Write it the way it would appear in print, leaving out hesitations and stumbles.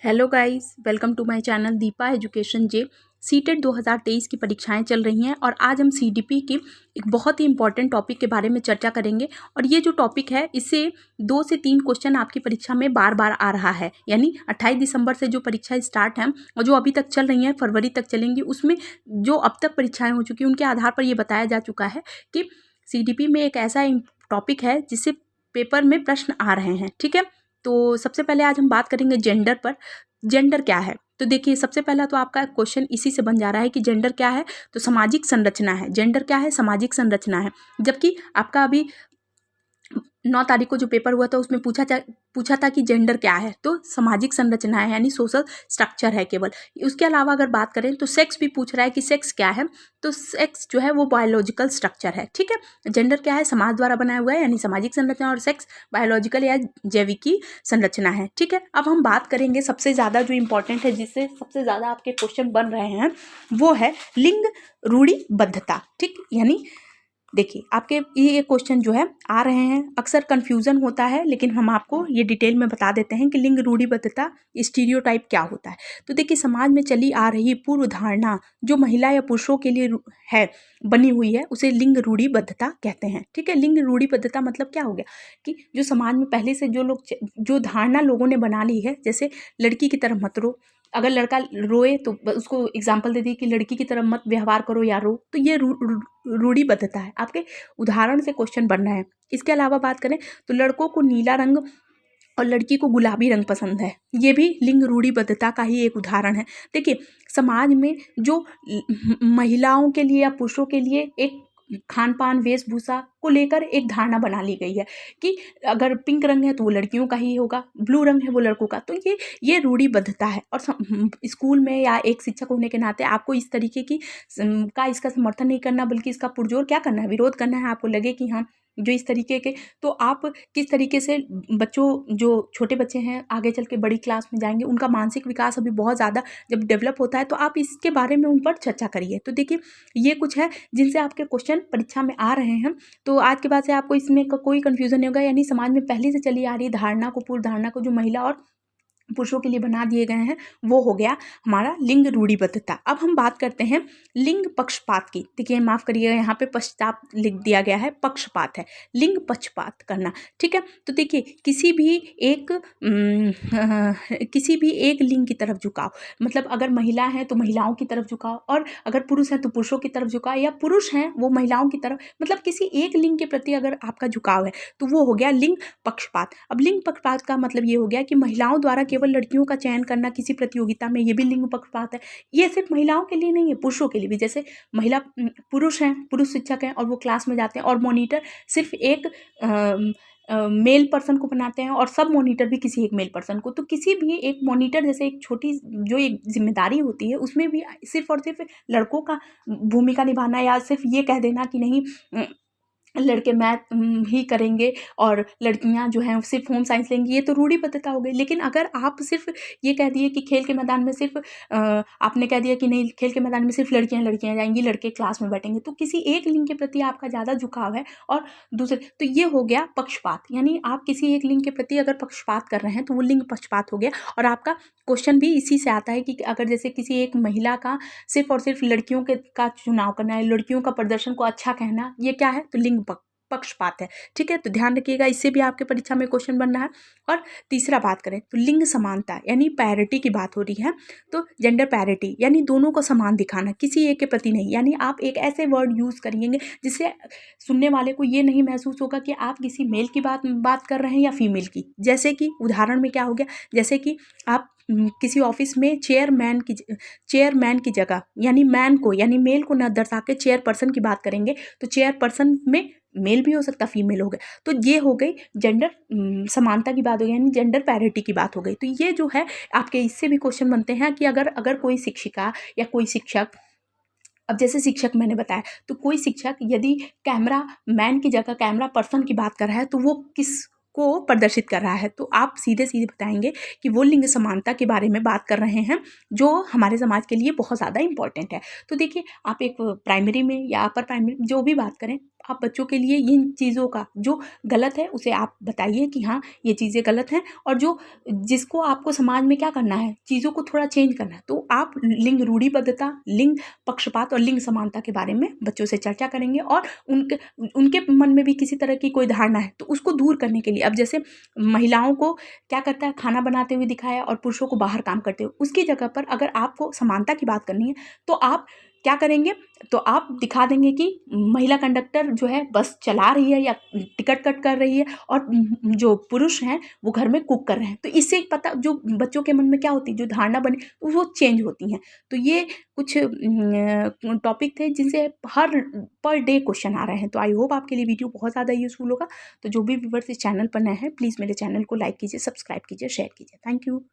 Hello guys, welcome to my channel Deepa education जे। सीटेट 2023 की परीक्षाएं चल रही हैं और आज हम सीडीपी की एक बहुत ही इंपॉर्टेंट टॉपिक के बारे में चर्चा करेंगे। और ये जो टॉपिक है इससे 2 से 3 क्वेश्चन आपकी परीक्षा में बार बार आ रहा है। यानी 28 दिसंबर से जो परीक्षा स्टार्ट है और जो अभी तक चल रही हैं, फरवरी तक चलेंगी, उसमें जो अब तक परीक्षाएँ हो चुकी हैं उनके आधार पर ये बताया जा चुका है कि सीडीपी में एक ऐसा टॉपिक है जिससे पेपर में प्रश्न आ रहे हैं। ठीक है, तो सबसे पहले आज हम बात करेंगे जेंडर पर। जेंडर क्या है? तो देखिए, सबसे पहला तो आपका क्वेश्चन इसी से बन जा रहा है कि जेंडर क्या है। तो सामाजिक संरचना है। जेंडर क्या है? सामाजिक संरचना है। जबकि आपका अभी 9 तारीख को जो पेपर हुआ था उसमें पूछा था कि जेंडर क्या है, तो सामाजिक संरचना है, यानी सोशल स्ट्रक्चर है केवल। उसके अलावा अगर बात करें तो सेक्स भी पूछ रहा है कि सेक्स क्या है, तो सेक्स जो है वो बायोलॉजिकल स्ट्रक्चर है। ठीक है, जेंडर क्या है? समाज द्वारा बनाया हुआ है, यानी सामाजिक संरचना, और सेक्स बायोलॉजिकल या जैविकी संरचना है। ठीक है, अब हम बात करेंगे सबसे ज़्यादा जो इंपॉर्टेंट है, जिससे सबसे ज़्यादा आपके क्वेश्चन बन रहे हैं, वो है लिंग रूढ़िबद्धता। ठीक, यानी देखिए, आपके ये क्वेश्चन जो है आ रहे हैं, अक्सर कन्फ्यूज़न होता है, लेकिन हम आपको ये डिटेल में बता देते हैं कि लिंग रूढ़िबद्धता स्टीरियोटाइप क्या होता है। तो देखिए, समाज में चली आ रही पूर्व धारणा जो महिला या पुरुषों के लिए है, बनी हुई है, उसे लिंग रूढ़िबद्धता कहते हैं। ठीक है, लिंग रूढ़िबद्धता मतलब क्या हो गया कि जो समाज में पहले से जो धारणा लोगों ने बना ली है, जैसे लड़की की तरफ मत रो, अगर लड़का रोए तो उसको एग्जाम्पल दे दी कि लड़की की तरफ मत व्यवहार करो या रो, तो ये रूढ़िबद्धता है। आपके उदाहरण से क्वेश्चन बनना है। इसके अलावा बात करें तो लड़कों को नीला रंग और लड़की को गुलाबी रंग पसंद है, ये भी लिंग रूढ़िबद्धता का ही एक उदाहरण है। देखिए, समाज में जो महिलाओं के लिए या पुरुषों के लिए एक खान पान वेशभूषा को लेकर एक धारणा बना ली गई है कि अगर पिंक रंग है तो वो लड़कियों का ही होगा, ब्लू रंग है वो लड़कों का। तो ये रूढ़िबद्धता है। और स्कूल में या एक शिक्षक होने के नाते आपको इस तरीके की इसका समर्थन नहीं करना, बल्कि इसका पुरजोर क्या करना है, विरोध करना है। आपको लगे कि हाँ, जो इस तरीके के, तो आप किस तरीके से बच्चों, जो छोटे बच्चे हैं आगे चल के बड़ी क्लास में जाएंगे, उनका मानसिक विकास अभी बहुत ज़्यादा जब डेवलप होता है, तो आप इसके बारे में उन पर चर्चा करिए। तो देखिए, ये कुछ है जिनसे आपके क्वेश्चन परीक्षा में आ रहे हैं। तो आज के बाद से आपको इसमें कोई कन्फ्यूज़न नहीं होगा। यानी समाज में पहले से चली आ रही धारणा को, पूर्व धारणा को जो महिला और पुरुषों के लिए बना दिए गए हैं, वो हो गया हमारा लिंग रूढ़िबद्धता। अब हम बात करते हैं लिंग पक्षपात की। देखिए, माफ़ करिएगा, यहाँ पे पश्चात लिख दिया गया है, पक्षपात है, लिंग पक्षपात करना। ठीक है, तो देखिए, किसी भी एक लिंग की तरफ झुकाव, मतलब अगर महिला है तो महिलाओं की तरफ झुकाव, और अगर पुरुष है तो पुरुषों की तरफ झुकाव, या पुरुष हैं वो महिलाओं की तरफ, मतलब किसी एक लिंग के प्रति अगर आपका झुकाव है तो वो हो गया लिंग पक्षपात। अब लिंग पक्षपात का मतलब ये हो गया कि महिलाओं द्वारा केवल लड़कियों का चयन करना किसी प्रतियोगिता में, ये भी लिंग पक्षपात है। ये सिर्फ महिलाओं के लिए नहीं है, पुरुषों के लिए भी। जैसे पुरुष हैं, पुरुष शिक्षक हैं और वो क्लास में जाते हैं और मॉनिटर सिर्फ एक मेल पर्सन को बनाते हैं और सब मॉनिटर भी किसी एक मेल पर्सन को। तो किसी भी एक मॉनिटर जैसे एक छोटी जो एक जिम्मेदारी होती है, उसमें भी सिर्फ और सिर्फ लड़कों का भूमिका निभाना, या सिर्फ ये कह देना कि नहीं लड़के मैथ ही करेंगे और लड़कियां जो हैं सिर्फ होम साइंस लेंगी, ये तो रूढ़िबद्धता हो गई। लेकिन अगर आप सिर्फ ये कह दिए कि खेल के मैदान में सिर्फ आपने कह दिया कि नहीं, खेल के मैदान में सिर्फ लड़कियां जाएंगी, लड़के क्लास में बैठेंगे, तो किसी एक लिंग के प्रति आपका ज़्यादा झुकाव है और दूसरे, तो ये हो गया पक्षपात। यानी आप किसी एक लिंग के प्रति अगर पक्षपात कर रहे हैं तो वो लिंग पक्षपात हो गया। और आपका क्वेश्चन भी इसी से आता है कि अगर जैसे किसी एक महिला का सिर्फ और सिर्फ लड़कियों का चुनाव करना है, लड़कियों का प्रदर्शन को अच्छा कहना, ये क्या है? तो लिंग पक्षपात है। ठीक है, तो ध्यान रखिएगा, इससे भी आपके परीक्षा में क्वेश्चन बन रहा है। और तीसरा बात करें तो लिंग समानता, यानी पैरिटी की बात हो रही है, तो जेंडर पैरिटी यानी दोनों को समान दिखाना, किसी एक के प्रति नहीं। यानी आप एक ऐसे वर्ड यूज़ करेंगे जिससे सुनने वाले को ये नहीं महसूस होगा कि आप किसी मेल की बात कर रहे हैं या फीमेल की। जैसे कि उदाहरण में क्या हो गया, जैसे कि आप किसी ऑफिस में चेयरमैन की जगह, यानी मैन को, यानी मेल को न दर्शा के चेयरपर्सन की बात करेंगे, तो चेयरपर्सन में मेल भी हो सकता, फीमेल हो गया। तो ये हो गई जेंडर समानता की बात हो गई, यानी जेंडर पैरिटी की बात हो गई। तो ये जो है आपके इससे भी क्वेश्चन बनते हैं कि अगर कोई शिक्षिका या कोई शिक्षक, अब जैसे शिक्षक मैंने बताया, तो कोई शिक्षक यदि कैमरा मैन की जगह कैमरा पर्सन की बात कर रहा है, तो वो किस को प्रदर्शित कर रहा है, तो आप सीधे सीधे बताएंगे कि वो लिंग समानता के बारे में बात कर रहे हैं, जो हमारे समाज के लिए बहुत ज़्यादा इंपॉर्टेंट है। तो देखिए, आप एक प्राइमरी में या अपर प्राइमरी जो भी बात करें, आप बच्चों के लिए इन चीज़ों का जो गलत है उसे आप बताइए कि हाँ ये चीज़ें गलत हैं, और जो जिसको आपको समाज में क्या करना है, चीज़ों को थोड़ा चेंज करना है, तो आप लिंग रूढ़िबद्धता, लिंग पक्षपात और लिंग समानता के बारे में बच्चों से चर्चा करेंगे। और उनके उनके मन में भी किसी तरह की कोई धारणा है तो उसको दूर करने के लिए, अब जैसे महिलाओं को क्या करता है, खाना बनाते हुए दिखाया और पुरुषों को बाहर काम करते हुए, उसकी जगह पर अगर आपको समानता की बात करनी है तो आप क्या करेंगे, तो आप दिखा देंगे कि महिला कंडक्टर जो है बस चला रही है या टिकट कट कर रही है, और जो पुरुष हैं वो घर में कुक कर रहे हैं। तो इससे पता जो बच्चों के मन में क्या होती है, जो धारणा बनी वो चेंज होती हैं। तो ये कुछ टॉपिक थे जिनसे हर पर डे क्वेश्चन आ रहे हैं। तो आई होप आपके लिए वीडियो बहुत ज़्यादा यूजफुल होगा। तो जो भी व्यूअर्स इस चैनल पर नए हैं प्लीज़ मेरे चैनल को लाइक कीजिए, सब्सक्राइब कीजिए, शेयर कीजिए। Thank you.